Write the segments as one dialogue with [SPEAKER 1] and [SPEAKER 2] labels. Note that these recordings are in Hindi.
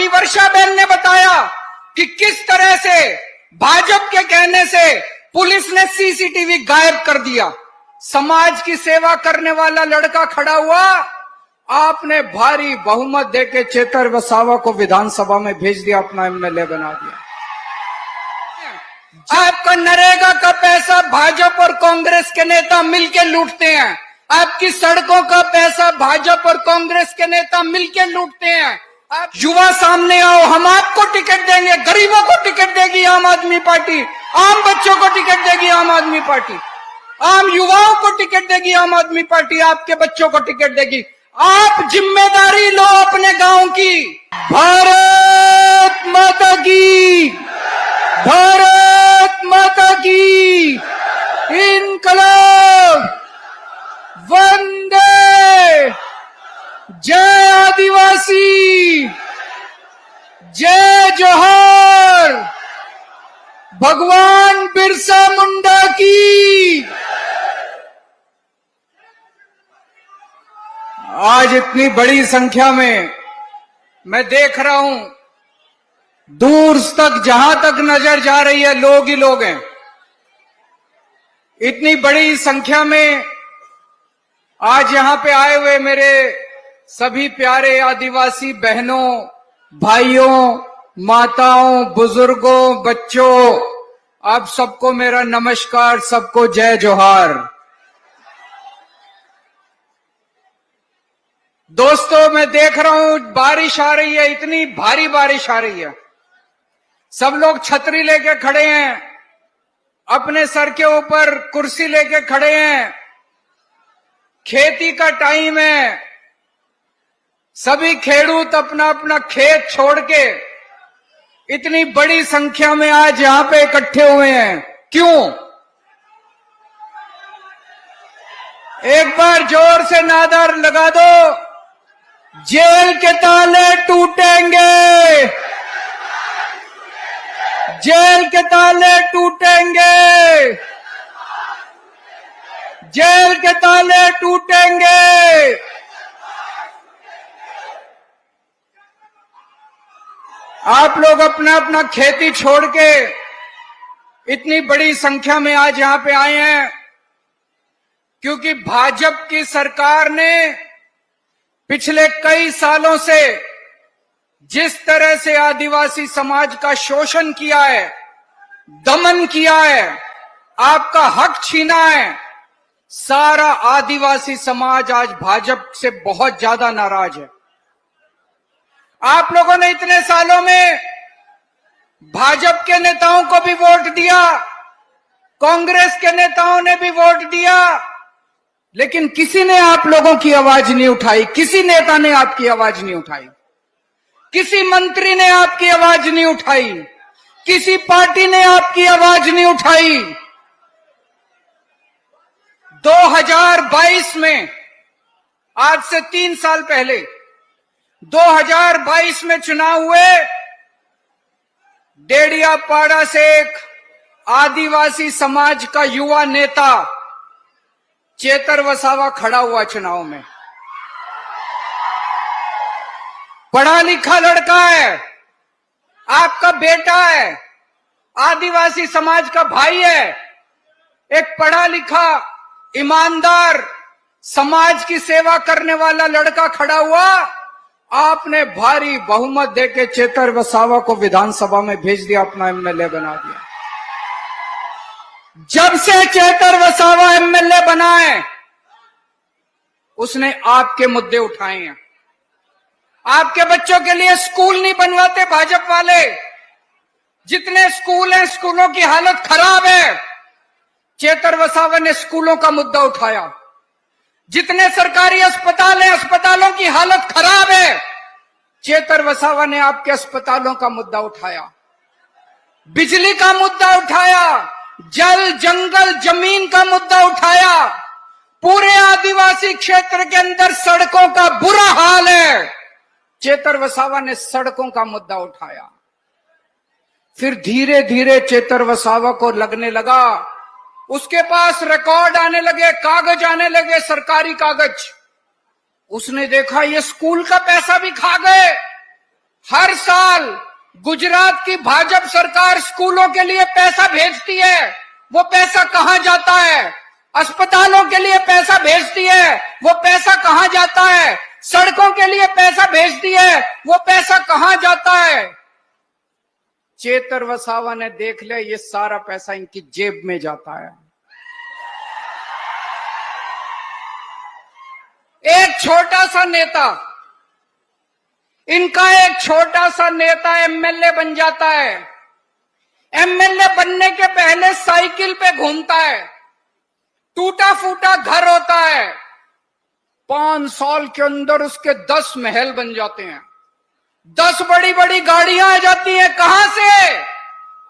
[SPEAKER 1] अभी वर्षा बहन ने बताया कि किस तरह से भाजपा के कहने से पुलिस ने सीसीटीवी गायब कर दिया। समाज की सेवा करने वाला लड़का खड़ा हुआ, आपने भारी बहुमत देके चेतर वसावा को विधानसभा में भेज दिया, अपना एमएलए बना दिया। आपका नरेगा का पैसा भाजपा और कांग्रेस के नेता मिलकर लूटते हैं। आपकी सड़कों का पैसा भाजपा और कांग्रेस के नेता मिलकर लूटते हैं। आप युवा सामने आओ, हम आपको टिकट देंगे। गरीबों को टिकट देगी आम आदमी पार्टी, आम बच्चों को टिकट देगी आम आदमी पार्टी, आम युवाओं को टिकट देगी आम आदमी पार्टी, आपके बच्चों को टिकट देगी। आप जिम्मेदारी लो अपने गांव की। भारत माता की, भारत माता की, इनकलाब, वंदे, जय आदिवासी, जय जोहर, भगवान बिरसा मुंडा की। आज इतनी बड़ी संख्या में मैं देख रहा हूं, दूर तक जहां तक नजर जा रही है लोग ही लोग हैं। इतनी बड़ी संख्या में आज यहां पे आए हुए मेरे सभी प्यारे आदिवासी बहनों, भाइयों, माताओं, बुजुर्गों, बच्चों, आप सबको मेरा नमस्कार, सबको जय जोहार। दोस्तों, मैं देख रहा हूं बारिश आ रही है, इतनी भारी बारिश आ रही है। सब लोग छतरी लेके खड़े हैं, अपने सर के ऊपर कुर्सी लेके खड़े हैं। खेती का टाइम है, सभी खेडूत अपना अपना खेत छोड़ के इतनी बड़ी संख्या में आज यहां पे इकट्ठे हुए हैं। क्यों? एक बार जोर से नारा लगा दो, जेल के ताले टूटेंगे, जेल के ताले टूटेंगे, जेल के ताले टूटेंगे। आप लोग अपना अपना खेती छोड़ के इतनी बड़ी संख्या में आज यहां पे आए हैं क्योंकि भाजपा की सरकार ने पिछले कई सालों से जिस तरह से आदिवासी समाज का शोषण किया है, दमन किया है, आपका हक छीना है, सारा आदिवासी समाज आज भाजपा से बहुत ज्यादा नाराज है। आप लोगों ने इतने सालों में भाजपा के नेताओं को भी वोट दिया, कांग्रेस के नेताओं ने भी वोट दिया, लेकिन किसी ने आप लोगों की आवाज नहीं उठाई, किसी नेता ने आपकी आवाज नहीं उठाई, किसी मंत्री ने आपकी आवाज नहीं उठाई, किसी पार्टी ने आपकी आवाज नहीं उठाई। 2022 में, आज से 3 साल पहले 2022 में चुनाव हुए, डेडियापाड़ा से एक आदिवासी समाज का युवा नेता चेतर वसावा खड़ा हुआ चुनाव में। पढ़ा लिखा लड़का है, आपका बेटा है, आदिवासी समाज का भाई है। एक पढ़ा लिखा, ईमानदार, समाज की सेवा करने वाला लड़का खड़ा हुआ, आपने भारी बहुमत देके चेतर वसावा को विधानसभा में भेज दिया, अपना एमएलए बना दिया। जब से चेतर वसावा एमएलए बना है, उसने आपके मुद्दे उठाए हैं। आपके बच्चों के लिए स्कूल नहीं बनवाते भाजपा वाले, जितने स्कूल हैं स्कूलों की हालत खराब है, चेतर वसावा ने स्कूलों का मुद्दा उठाया। जितने सरकारी अस्पताल हैं, अस्पतालों की हालत खराब है, चेतर वसावा ने आपके अस्पतालों का मुद्दा उठाया। बिजली का मुद्दा उठाया, जल जंगल जमीन का मुद्दा उठाया। पूरे आदिवासी क्षेत्र के अंदर सड़कों का बुरा हाल है, चेतर वसावा ने सड़कों का मुद्दा उठाया। फिर धीरे धीरे चेतर वसावा को लगने लगा, उसके पास रिकॉर्ड आने लगे, कागज आने लगे, सरकारी कागज। उसने देखा ये स्कूल का पैसा भी खा गए, हर साल गुजरात की भाजपा सरकार स्कूलों के लिए पैसा भेजती है, वो पैसा कहां जाता है? अस्पतालों के लिए पैसा भेजती है, वो पैसा कहां जाता है? सड़कों के लिए पैसा भेजती है, वो पैसा कहां जाता है? चेतर वसावा ने देख लिया, ये सारा पैसा इनकी जेब में जाता है। एक छोटा सा नेता, इनका एक छोटा सा नेता एमएलए बन जाता है। एमएलए बनने के पहले साइकिल पे घूमता है, टूटा फूटा घर होता है, 5 साल के अंदर उसके 10 महल बन जाते हैं, 10 बड़ी बड़ी गाड़ियां आ जाती हैं। कहां से?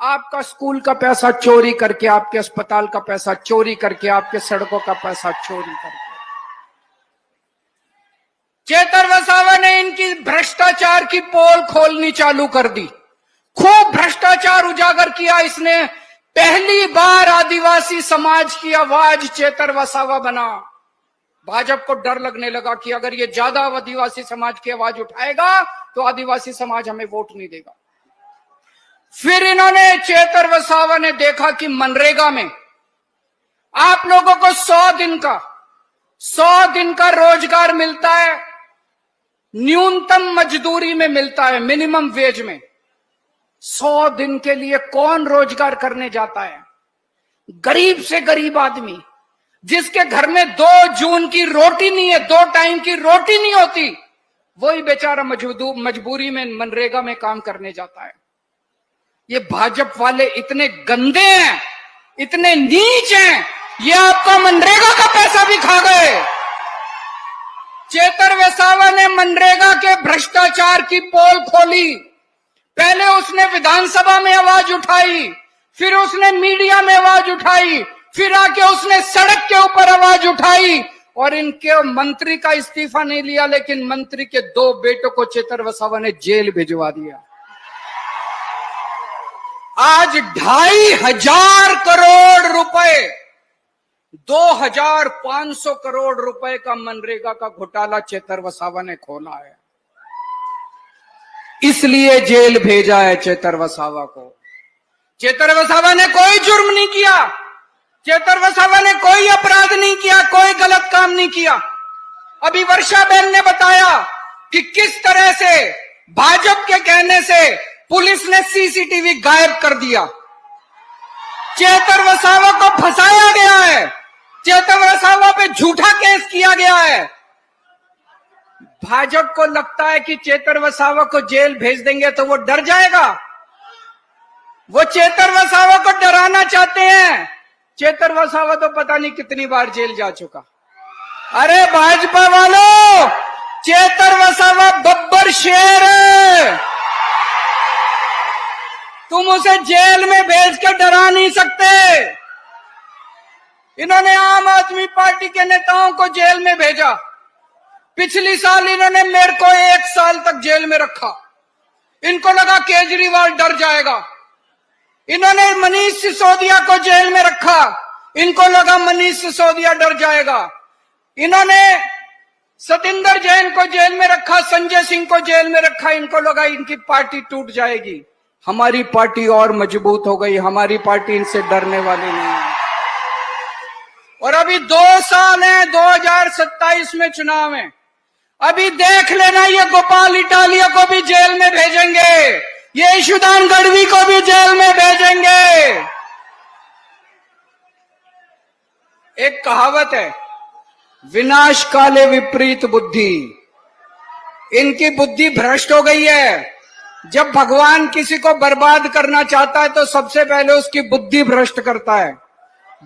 [SPEAKER 1] आपका स्कूल का पैसा चोरी करके, आपके अस्पताल का पैसा चोरी करके, आपके सड़कों का पैसा चोरी करके। चेतर वसावा ने इनकी भ्रष्टाचार की पोल खोलनी चालू कर दी, खूब भ्रष्टाचार उजागर किया इसने। पहली बार आदिवासी समाज की आवाज चेतर वसावा बना। भाजपा को डर लगने लगा कि अगर ये ज्यादा आदिवासी समाज की आवाज उठाएगा तो आदिवासी समाज हमें वोट नहीं देगा। फिर इन्होंने, चेतर वसावा ने देखा कि मनरेगा में आप लोगों को 100 दिन का रोजगार मिलता है, न्यूनतम मजदूरी में मिलता है, मिनिमम वेज में। 100 दिन के लिए कौन रोजगार करने जाता है? गरीब से गरीब आदमी, जिसके घर में 2 जून की रोटी नहीं है, 2 टाइम की रोटी नहीं होती, वही बेचारा मजबूरी में मनरेगा में काम करने जाता है। ये भाजपा वाले इतने गंदे हैं, इतने नीच हैं, ये आपका मनरेगा का पैसा भी खा गए। चेतर वसावा ने मनरेगा के भ्रष्टाचार की पोल खोली। पहले उसने विधानसभा में आवाज उठाई, फिर उसने मीडिया में आवाज उठाई, फिर आके उसने सड़क के ऊपर आवाज उठाई, और इनके मंत्री का इस्तीफा नहीं लिया, लेकिन मंत्री के 2 बेटों को चेतर वसावा ने जेल भिजवा दिया। आज 2,500 करोड़ रुपए, 2,500 करोड़ रुपए का मनरेगा का घोटाला चेतर वसावा ने खोला है, इसलिए जेल भेजा है चेतर वसावा को। चेतर वसावा ने कोई जुर्म नहीं किया, चेतर वसावा ने कोई अपराध नहीं किया, कोई गलत काम नहीं किया। अभी वर्षा बहन ने बताया कि किस तरह से भाजपा के कहने से पुलिस ने सीसीटीवी गायब कर दिया। चेतर वसावा को फंसाया गया है, चेतर वसावा पे झूठा केस किया गया है। भाजपा को लगता है कि चेतर वसावा को जेल भेज देंगे तो वो डर जाएगा, वो चेतर वसावा को डराना चाहते हैं। चेतर वसावा तो पता नहीं कितनी बार जेल जा चुका। अरे भाजपा वालों, चेतर वसावा बब्बर शेर है, तुम उसे जेल में भेज कर डरा नहीं सकते। इन्होंने आम आदमी पार्टी के नेताओं को जेल में भेजा, पिछली साल इन्होंने मेरे को 1 साल तक जेल में रखा, इनको लगा केजरीवाल डर जाएगा। इन्होंने मनीष सिसोदिया को जेल में रखा, इनको लगा मनीष सिसोदिया डर जाएगा। इन्होंने सतिंदर जैन को जेल में रखा, संजय सिंह को जेल में रखा, इनको लगा इनकी पार्टी टूट जाएगी। हमारी पार्टी और मजबूत हो गई, हमारी पार्टी इनसे डरने वाली नहीं है। और अभी 2 साल है, 2027 में चुनाव है, अभी देख लेना, ये गोपाल इटालिया को भी जेल में भेजेंगे, ये ईशुदान गढ़वी को भी जेल में भेजेंगे। एक कहावत है, विनाश काले विपरीत बुद्धि। इनकी बुद्धि भ्रष्ट हो गई है। जब भगवान किसी को बर्बाद करना चाहता है तो सबसे पहले उसकी बुद्धि भ्रष्ट करता है।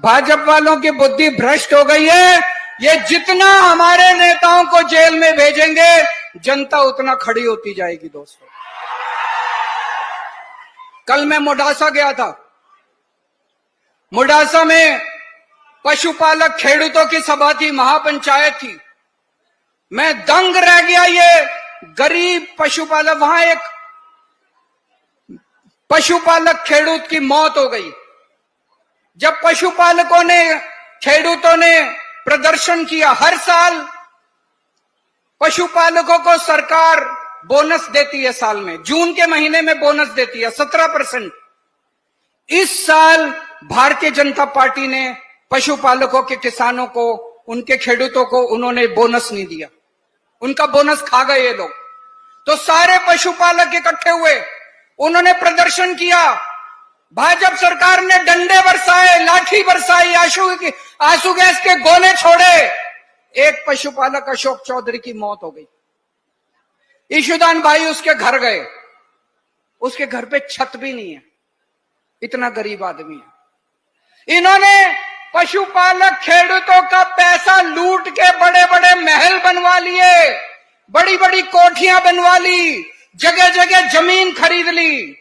[SPEAKER 1] भाजपा वालों की बुद्धि भ्रष्ट हो गई है। ये जितना हमारे नेताओं को जेल में भेजेंगे, जनता उतना खड़ी होती जाएगी। दोस्तों, कल मैं मोडासा गया था। मोडासा में पशुपालक खेडूतों की सभा थी, महापंचायत थी। मैं दंग रह गया, ये गरीब पशुपालक, वहां एक पशुपालक खेडूत की मौत हो गई। जब पशुपालकों ने, खेडूतों ने प्रदर्शन किया, हर साल पशुपालकों को सरकार बोनस देती है साल में, जून के महीने में बोनस देती है 17%। इस साल भारतीय जनता पार्टी ने पशुपालकों के, किसानों को, उनके खेडूतों को उन्होंने बोनस नहीं दिया, उनका बोनस खा गए ये लोग। तो सारे पशुपालक इकट्ठे हुए, उन्होंने प्रदर्शन किया, भाजपा सरकार ने डंडे बरसाए, लाठी बरसाई, आंसू गैस के गोले छोड़े। एक पशुपालक अशोक चौधरी की मौत हो गई। ईशुदान भाई उसके घर गए, उसके घर पे छत भी नहीं है, इतना गरीब आदमी है। इन्होंने पशुपालक खेडूतों का पैसा लूट के बड़े बड़े महल बनवा लिए, बड़ी बड़ी कोठियां बनवा ली, जगह जगह जमीन खरीद ली,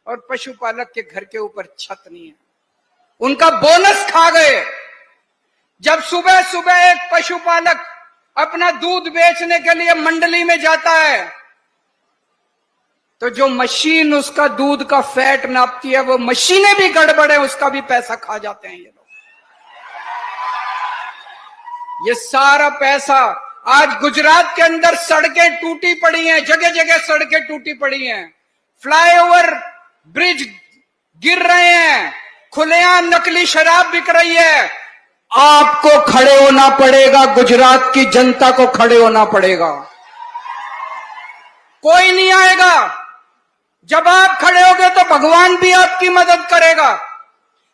[SPEAKER 1] और पशुपालक के घर के ऊपर छत नहीं है, उनका बोनस खा गए। जब सुबह सुबह एक पशुपालक अपना दूध बेचने के लिए मंडली में जाता है, तो जो मशीन उसका दूध का फैट नापती है, वो मशीनें भी गड़बड़ है, उसका भी पैसा खा जाते हैं ये लोग। ये सारा पैसा, आज गुजरात के अंदर सड़कें टूटी पड़ी हैं, जगह जगह सड़कें टूटी पड़ी हैं, फ्लाईओवर ब्रिज गिर रहे हैं, खुलेआम नकली शराब बिक रही है। आपको खड़े होना पड़ेगा, गुजरात की जनता को खड़े होना पड़ेगा। कोई नहीं आएगा। जब आप खड़े होगे तो भगवान भी आपकी मदद करेगा।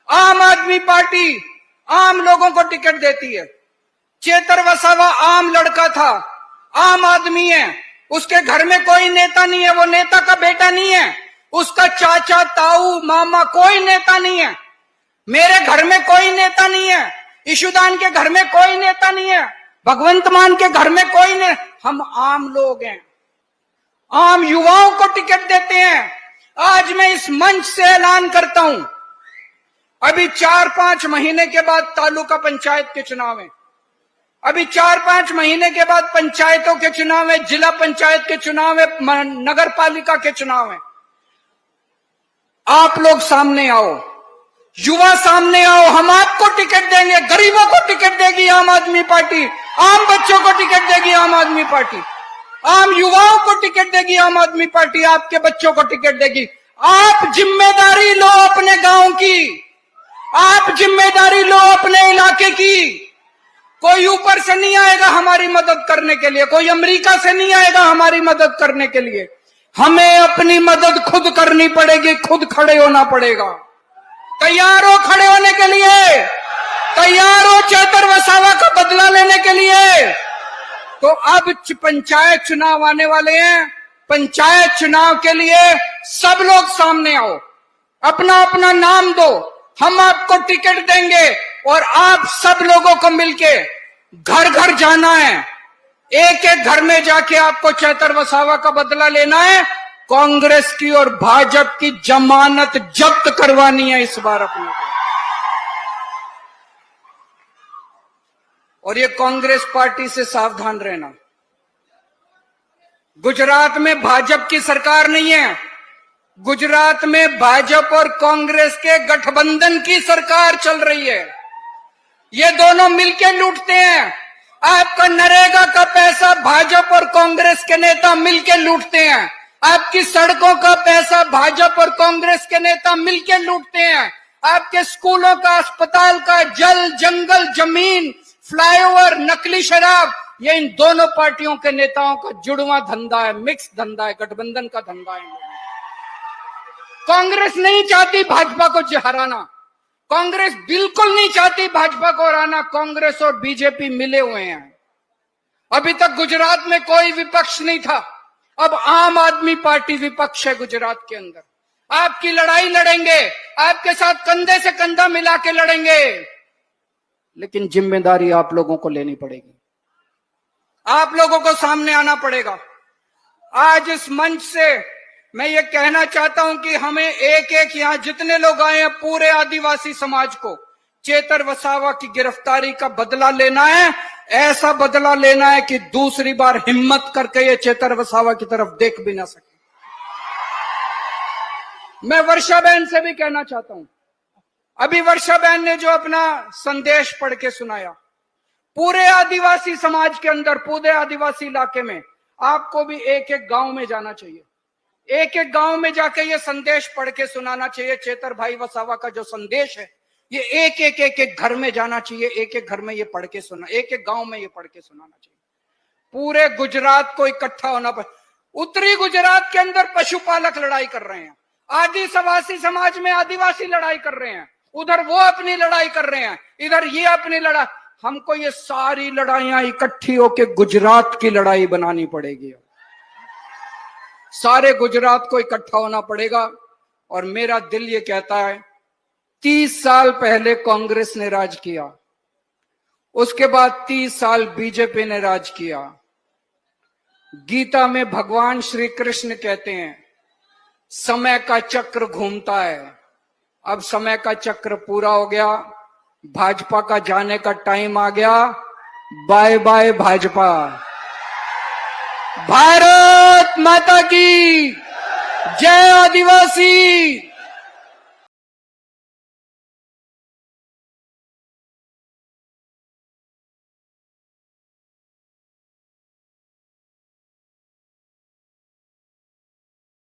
[SPEAKER 1] आम आदमी पार्टी आम लोगों को टिकट देती है। चेतर वसावा आम लड़का था, आम आदमी है, उसके घर में कोई नेता नहीं है, वो नेता का बेटा नहीं है, उसका चाचा, ताऊ, मामा कोई नेता नहीं है। मेरे घर में कोई नेता नहीं है, ईशुदान के घर में कोई नेता नहीं है, भगवंत मान के घर में कोई नहीं, हम आम लोग हैं। आम युवाओं को टिकट देते हैं। आज मैं इस मंच से ऐलान करता हूं, अभी 4-5 महीने के बाद तालुका पंचायत के चुनाव है, अभी 4-5 महीने के बाद पंचायतों के चुनाव है, जिला पंचायत के चुनाव है, नगर पालिका के चुनाव है। आप लोग सामने आओ, युवा सामने आओ, हम आपको टिकट देंगे। गरीबों को टिकट देगी आम आदमी पार्टी, आम बच्चों को टिकट देगी आम आदमी पार्टी, आम युवाओं को टिकट देगी आम आदमी पार्टी, आपके बच्चों को टिकट देगी। आप जिम्मेदारी लो अपने गांव की, आप जिम्मेदारी लो अपने इलाके की। कोई ऊपर से नहीं आएगा हमारी मदद करने के लिए, कोई अमेरिका से नहीं आएगा हमारी मदद करने के लिए। हमें अपनी मदद खुद करनी पड़ेगी, खुद खड़े होना पड़ेगा। तैयार हो खड़े होने के लिए? तैयार हो चेतर वसावा का बदला लेने के लिए? तो अब पंचायत चुनाव आने वाले हैं, पंचायत चुनाव के लिए सब लोग सामने आओ, अपना अपना नाम दो, हम आपको टिकट देंगे और आप सब लोगों को मिलके घर घर जाना है, एक एक घर में जाके आपको चेतर वसावा का बदला लेना है। कांग्रेस की और भाजपा की जमानत जब्त करवानी है इस बार अपने को। और ये कांग्रेस पार्टी से सावधान रहना। गुजरात में भाजपा की सरकार नहीं है, गुजरात में भाजपा और कांग्रेस के गठबंधन की सरकार चल रही है। ये दोनों मिलके लूटते हैं। आपका नरेगा का पैसा भाजपा और कांग्रेस के नेता मिलके लूटते हैं। आपकी सड़कों का पैसा भाजपा और कांग्रेस के नेता मिलके लूटते हैं। आपके स्कूलों का, अस्पताल का, जल, जंगल, जमीन, फ्लाईओवर, नकली शराब, ये इन दोनों पार्टियों के नेताओं का जुड़वा धंधा है, मिक्स धंधा है, गठबंधन का धंधा है। कांग्रेस नहीं चाहती भाजपा को हराना, कांग्रेस बिल्कुल नहीं चाहती भाजपा को हराना। कांग्रेस और बीजेपी मिले हुए हैं। अभी तक गुजरात में कोई विपक्ष नहीं था, अब आम आदमी पार्टी विपक्ष है गुजरात के अंदर। आपकी लड़ाई लड़ेंगे, आपके साथ कंधे से कंधा मिला के लड़ेंगे, लेकिन जिम्मेदारी आप लोगों को लेनी पड़ेगी, आप लोगों को सामने आना पड़ेगा। आज इस मंच से मैं ये कहना चाहता हूं कि हमें एक एक यहां जितने लोग आए हैं, पूरे आदिवासी समाज को चेतर वसावा की गिरफ्तारी का बदला लेना है। ऐसा बदला लेना है कि दूसरी बार हिम्मत करके ये चेतर वसावा की तरफ देख भी ना सके। मैं वर्षा बहन से भी कहना चाहता हूं, अभी वर्षा बहन ने जो अपना संदेश पढ़ के सुनाया, पूरे आदिवासी समाज के अंदर, पूरे आदिवासी इलाके में आपको भी एक एक गांव में जाना चाहिए, एक एक गांव में जाके ये संदेश पढ़ के सुनाना चाहिए। चेतर भाई वसावा का जो संदेश है ये एक घर में जाना चाहिए, एक एक घर में ये पढ़ के सुना, एक एक गांव में ये पढ़ के सुनाना चाहिए। पूरे गुजरात को इकट्ठा होना पड़े। उत्तरी गुजरात के अंदर पशुपालक लड़ाई कर रहे हैं, आदिवासी समाज में आदिवासी लड़ाई कर रहे हैं, उधर वो अपनी लड़ाई कर रहे हैं, इधर ये अपनी लड़ाई। हमको ये सारी लड़ाइयां इकट्ठी होकर गुजरात की लड़ाई बनानी पड़ेगी। सारे गुजरात को इकट्ठा होना पड़ेगा। और मेरा दिल ये कहता है 30 साल पहले कांग्रेस ने राज किया, उसके बाद 30 साल बीजेपी ने राज किया। गीता में भगवान श्री कृष्ण कहते हैं समय का चक्र घूमता है। अब समय का चक्र पूरा हो गया, भाजपा का जाने का टाइम आ गया। Bye bye Bhajpa. भारत माता की जय। आदिवासी